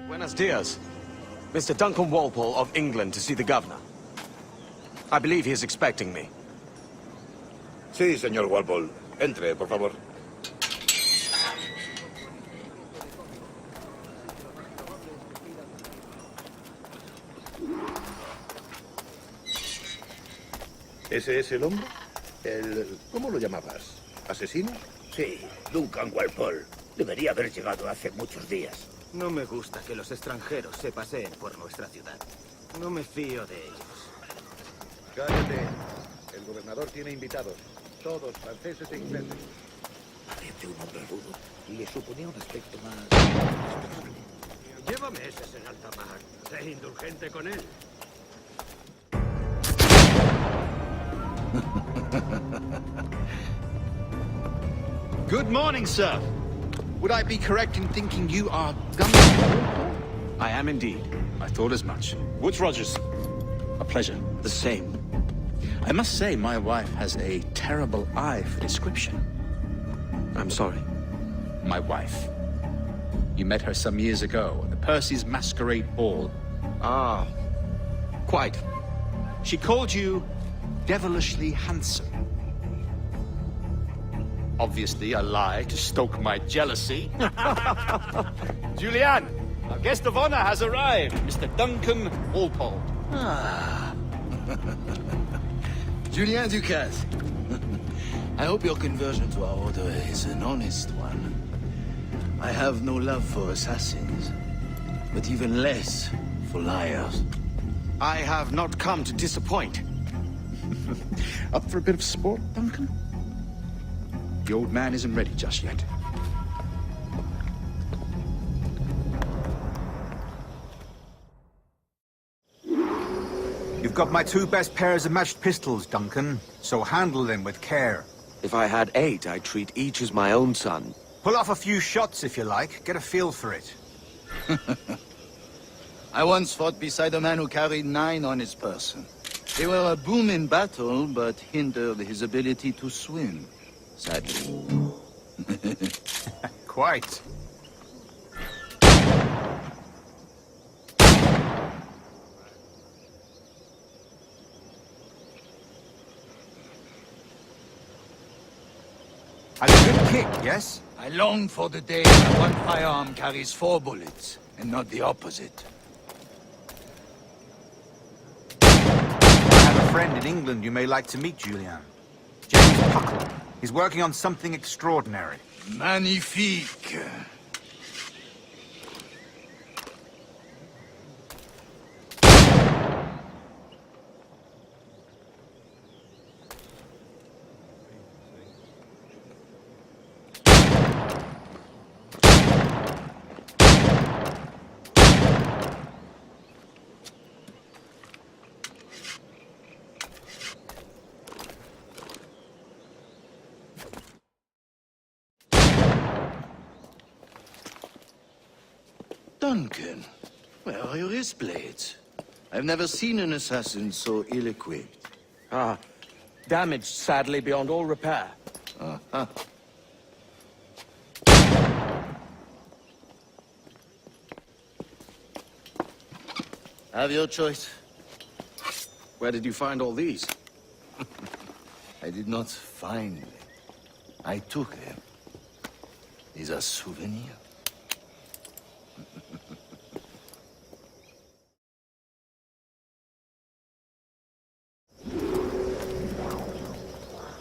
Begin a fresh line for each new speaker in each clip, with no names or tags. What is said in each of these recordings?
Buenos dias. Mr. Duncan Walpole of England to see the governor. I believe he is expecting me.
Sí, señor Walpole. Entre, por favor. ¿Ese es el hombre? ¿Cómo lo llamabas? ¿Asesino?
Sí, Duncan Walpole. Debería haber llegado hace muchos días.
No me gusta que los extranjeros se paseen por nuestra ciudad. No me fío de ellos.
Cállate. El gobernador tiene invitados. Todos franceses e ingleses.
Parece un hombre rudo y le suponía un aspecto más respetable.
Llévame ese en alta mar. Sé indulgente con él.
Good morning, sir. Would I be correct in thinking you are Duncan?
I am indeed.
I thought as much. Woods Rogers. A pleasure.
The same.
I must say, my wife has a terrible eye for description.
I'm sorry.
My wife. You met her some years ago at the Percy's Masquerade Ball.
Ah, quite.
She called you devilishly handsome. Obviously a lie to stoke my jealousy. Julianne, our guest of honor has arrived, Mr. Duncan Walpole.
Ah. Julien Ducasse. I hope your conversion to our order is an honest one. I have no love for assassins, but even less for liars.
I have not come to disappoint.
Up for a bit of sport, Duncan? The old man isn't ready just yet.
You've got my two best pairs of matched pistols, Duncan, so handle them with care.
If I had 8, I'd treat each as my own son.
Pull off a few shots if you like, get a feel for it.
I once fought beside a man who carried 9 on his person. They were a boom in battle, but hindered his ability to swim, sadly.
Quite. A good kick, yes?
I long for the day when one firearm carries 4 bullets, and not the opposite.
I have a friend in England you may like to meet, Julian. James Puckle. He's working on something extraordinary.
Magnifique. Duncan, where are your wrist blades? I've never seen an assassin so ill-equipped.
Ah, damaged sadly beyond all repair.
Uh-huh. Have your choice.
Where did you find all these?
I did not find them. I took them. These are souvenirs.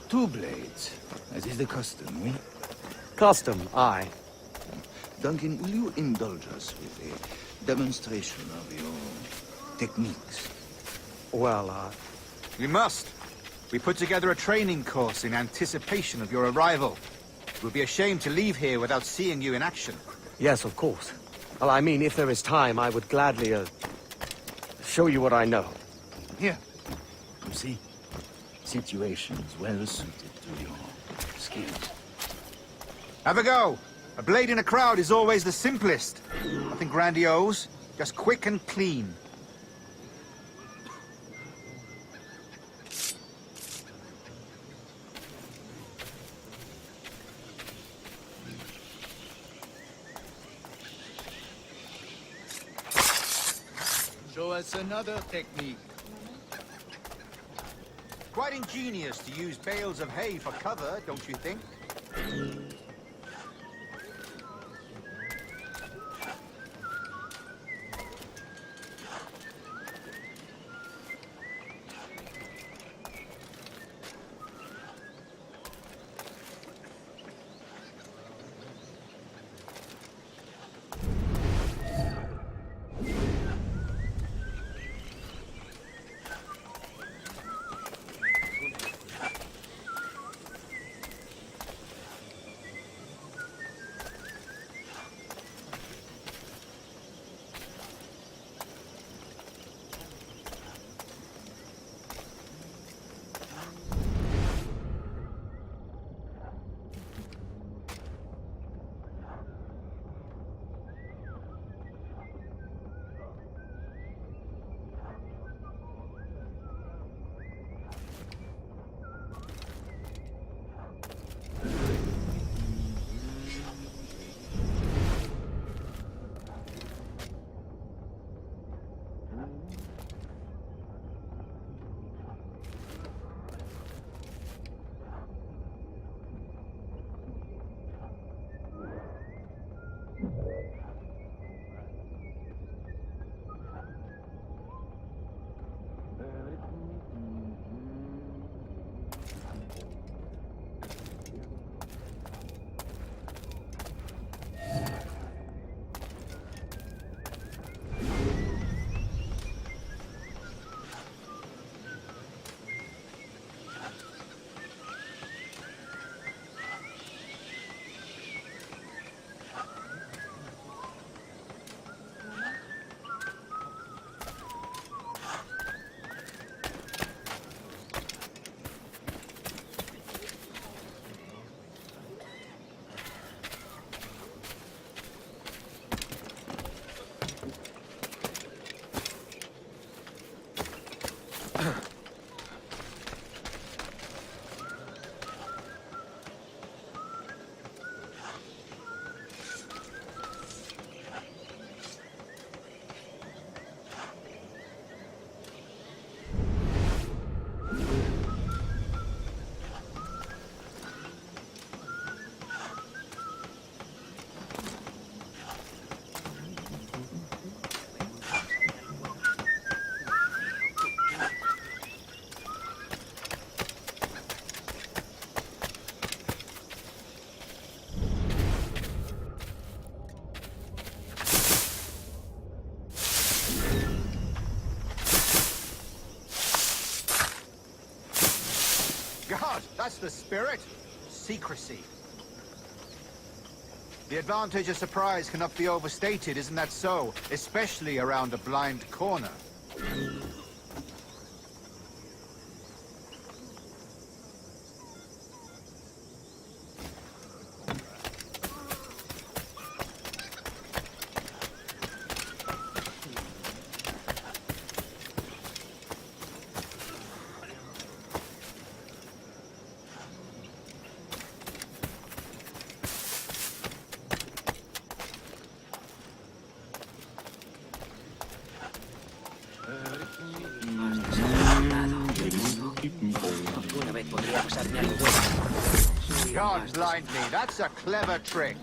Two blades, as is the custom, oui?
Custom, aye.
Duncan, will you indulge us with a demonstration of your techniques?
Well,
We must. We put together a training course in anticipation of your arrival. It would be a shame to leave here without seeing you in action.
yes, of course. Well, I mean, if there is time, I would gladly, show you what I know.
Here. You see? Situations well suited to your skills.
Have a go. A blade in a crowd is always the simplest. Nothing grandiose, just quick and clean.
Show us another technique.
Quite ingenious to use bales of hay for cover, don't you think? God, that's the spirit. Secrecy. The advantage of surprise cannot be overstated, isn't that so? Especially around a blind corner.
Alguna vez podría pasarme algo bueno.
God blind me, that's a clever trick.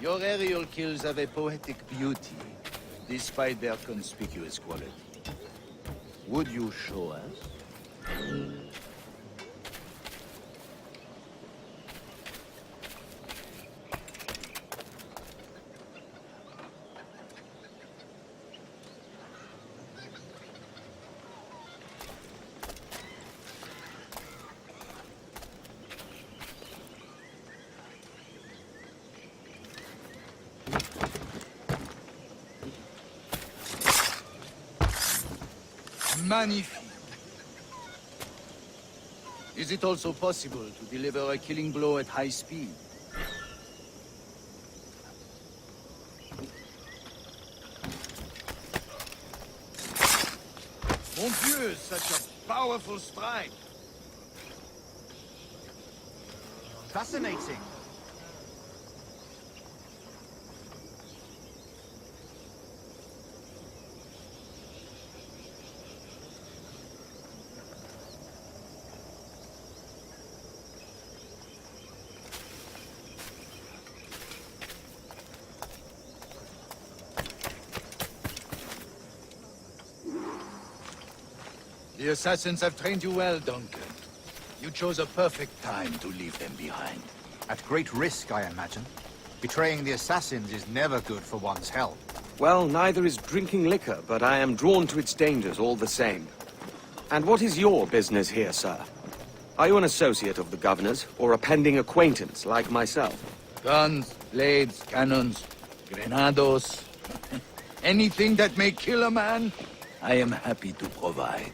Your aerial kills have a poetic beauty, despite their conspicuous quality. Would you show us? Magnifique. Is it also possible to deliver a killing blow at high speed? Mon Dieu, such a powerful strike.
Fascinating.
The assassins have trained you well, Duncan. You chose a perfect time to leave them behind.
At great risk, I imagine. Betraying the assassins is never good for one's health.
Well, neither is drinking liquor, but I am drawn to its dangers all the same. And what is your business here, sir? Are you an associate of the governor's, or a pending acquaintance like myself?
Guns, blades, cannons, grenados. Anything that may kill a man, I am happy to provide.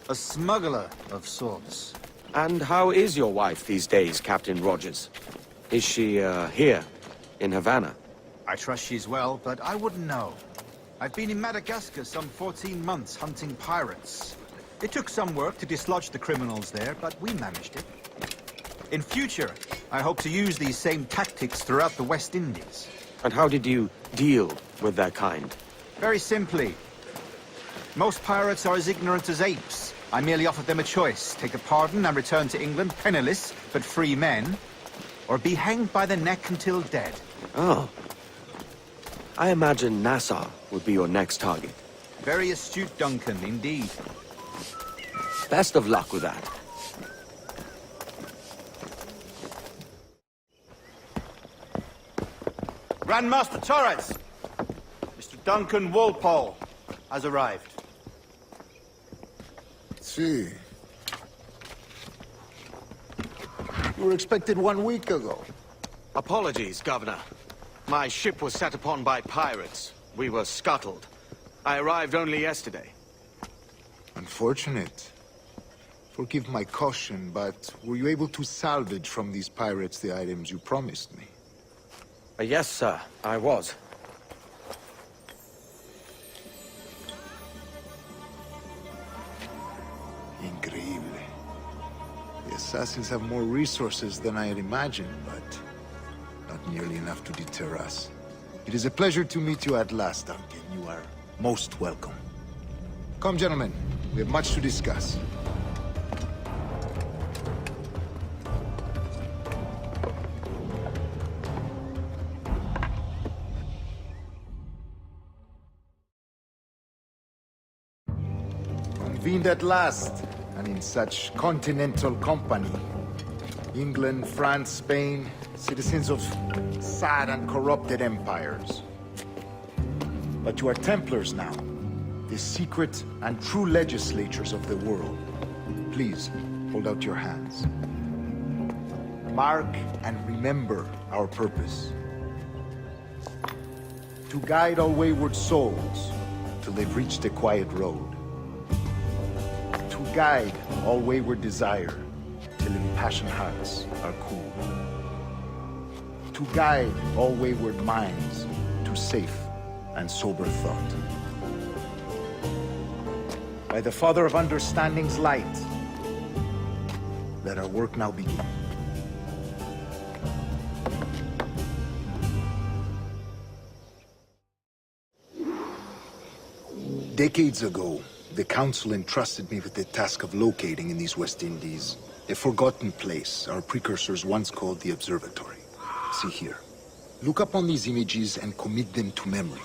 A smuggler of sorts.
And how is your wife these days, Captain Rogers? Is she, here, in Havana?
I trust she's well, but I wouldn't know. I've been in Madagascar some 14 months hunting pirates. It took some work to dislodge the criminals there, but we managed it. In future, I hope to use these same tactics throughout the West Indies.
And how did you deal with their kind?
Very simply. Most pirates are as ignorant as apes. I merely offered them a choice. Take a pardon and return to England penniless, but free men, or be hanged by the neck until dead.
Oh. I imagine Nassau would be your next target.
Very astute, Duncan, indeed.
Best of luck with that.
Grandmaster Torres! Mr. Duncan Walpole has arrived.
See. You were expected 1 week ago.
Apologies, Governor. My ship was set upon by pirates. We were scuttled. I arrived only yesterday.
Unfortunate. Forgive my caution, but were you able to salvage from these pirates the items you promised me?
Yes, sir, I was.
Increíble. The assassins have more resources than I had imagined, but not nearly enough to deter us. It is a pleasure to meet you at last, Duncan. You are most welcome. Come, gentlemen. We have much to discuss. Convened at last, and in such continental company. England, France, Spain, citizens of sad and corrupted empires. But you are Templars now, the secret and true legislatures of the world. Please, hold out your hands. Mark and remember our purpose. To guide all wayward souls till they've reached a quiet road. To guide all wayward desire till impassioned hearts are cool. To guide all wayward minds to safe and sober thought. By the Father of Understanding's light, let our work now begin. Decades ago, the Council entrusted me with the task of locating in these West Indies a forgotten place our precursors once called the Observatory. See here. Look up on these images and commit them to memory.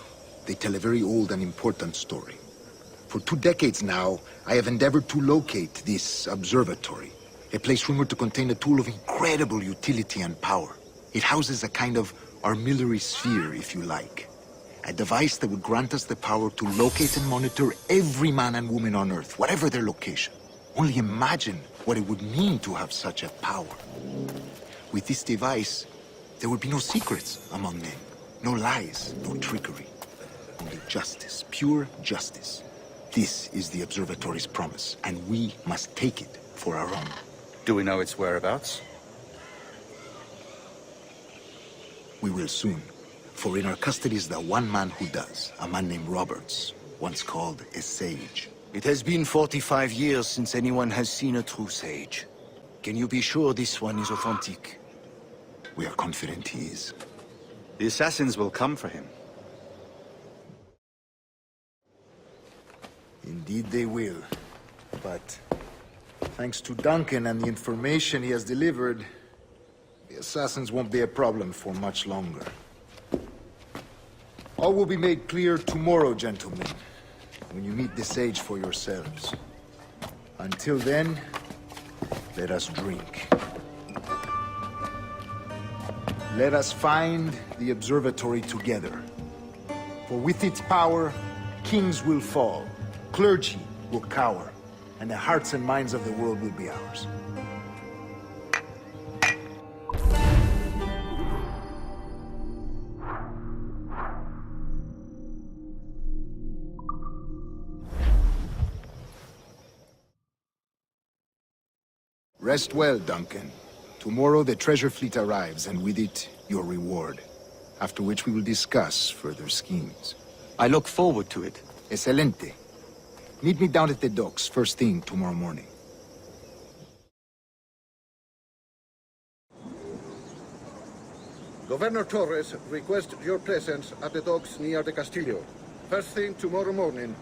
They tell a very old and important story. For 2 decades now, I have endeavored to locate this observatory, a place rumored to contain a tool of incredible utility and power. It houses a kind of armillary sphere, if you like. A device that would grant us the power to locate and monitor every man and woman on Earth, whatever their location. Only imagine what it would mean to have such a power. With this device, there would be no secrets among men, no lies, no trickery. Only justice, pure justice. This is the Observatory's promise, and we must take it for our own.
Do we know its whereabouts?
We will soon. For in our custody is the one man who does, a man named Roberts, once called a sage.
It has been 45 years since anyone has seen a true sage. Can you be sure this one is authentic?
We are confident he is.
The assassins will come for him.
Indeed they will. But thanks to Duncan and the information he has delivered, the assassins won't be a problem for much longer. All will be made clear tomorrow, gentlemen, when you meet the sage for yourselves. Until then, let us drink. Let us find the observatory together. For with its power, kings will fall, clergy will cower, and the hearts and minds of the world will be ours. Rest well, Duncan. Tomorrow the treasure fleet arrives, and with it, your reward. After which we will discuss further schemes.
I look forward to it.
Excelente. Meet me down at the docks first thing tomorrow morning.
Governor Torres requests your presence at the docks near the Castillo. First thing tomorrow morning.